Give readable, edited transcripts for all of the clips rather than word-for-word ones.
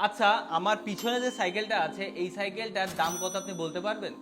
আচ্ছা, আমার পিছনে যে সাইকেলটা আছে এই সাইকেলটার দাম কত আপনি বলতে পারবেন?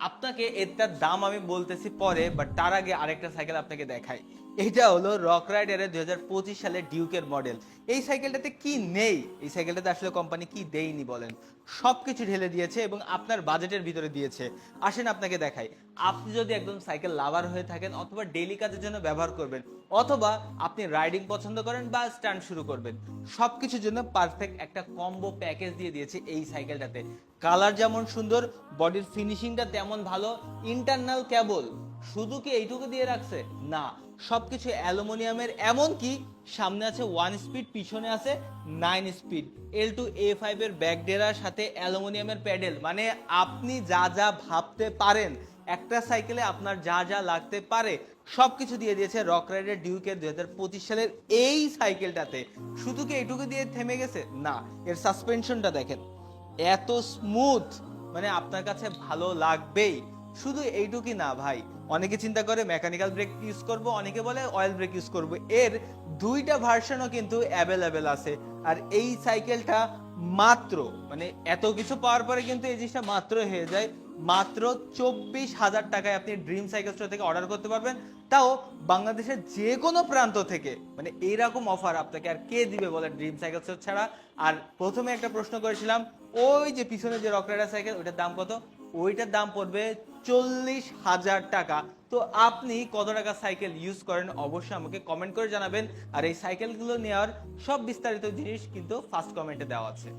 আপনাকে এটার দাম আমি বলতেছি পরে, বাট তার আগে আরেকটা সাইকেল আপনাকে দেখাই। এটা হলো রক রাইডারের 2025 সালের ডিউকের মডেল। এই সাইকেলটাতে কি নেই, এই সাইকেলটাতে আসলে কোম্পানি কি দেয়নি বলেন? সবকিছু ঢেলে দিয়েছে এবং আপনার বাজেটের ভিতরে দিয়েছে। আসেন আপনাকে দেখাই। আপনি যদি একদম সাইকেল লাভার হয়ে থাকেন অথবা ডেইলি কাজের জন্য ব্যবহার করবেন, অথবা আপনি রাইডিং পছন্দ করেন বা স্টান্ট শুরু করবেন, সবকিছুর জন্য পারফেক্ট একটা কম্বো প্যাকেজ দিয়ে দিয়েছে এই সাইকেলটাতে। কালার যেমন সুন্দর, বডির ফিনিশিংটা তেমন ভালো। ইন্টারনাল কেবল শুধু কি এইটুকু দিয়ে রাখছে? না, সবকিছু অ্যালুমিনিয়ামের, এমনকি সামনে আছে 1 স্পিড, পিছনে আছে 9 স্পিড L2A5 এর ব্যাক ডেরার সাথে অ্যালুমিনিয়ামের প্যাডেল। মানে আপনি যা যা ভাবতে পারেন একটা সাইকেলে আপনার যা যা লাগতে পারে সবকিছু দিয়ে দিয়েছে রক রাইডার ডিউকের 2025 সালের এই সাইকেলটাতে। শুধু কি এইটুকু দিয়ে থেমে গেছে? না, এর সাসপেনশনটা দেখেন, এত স্মুথ, মানে আপনার কাছে ভালো লাগবেই। শুধু এইটুকুই না ভাই, অনেকে চিন্তা করে মেকানিক্যাল ব্রেক ইউজ করব, অনেকে বলে অয়েল ব্রেক ইউজ করব। এর দুইটা ভার্সনও কিন্তু অ্যাভেলেবেল আছে। আর এই সাইকেলটা মাত্র, মানে এত কিছু পাওয়ার পরে কিন্তু এই জিনিসটা মাত্র হয়ে যায় মাত্র 24,000 টাকায় আপনি ড্রিম সাইকেল স্টোর থেকে অর্ডার করতে পারবেন। তাও বাংলাদেশের যে কোনো প্রান্ত থেকে। মানে এইরকম অফার আপনাকে আর কে দিবে বলেন ড্রিম সাইকেল স্টোর ছাড়া? আর প্রথমে একটা প্রশ্ন করেছিলাম, ওই যে পিছনে যে রক রাইডার সাইকেল, ওইটার দাম কত? ওইটার দাম পড়বে 40,000 টাকা। তো আপনি কত টাকা সাইকেল ইউজ করেন অবশ্যই আমাকে কমেন্ট করে জানাবেন। আর এই সাইকেলগুলো নেওয়ার সব বিস্তারিত জিনিস কিন্তু ফার্স্ট কমেন্টে দেওয়া আছে।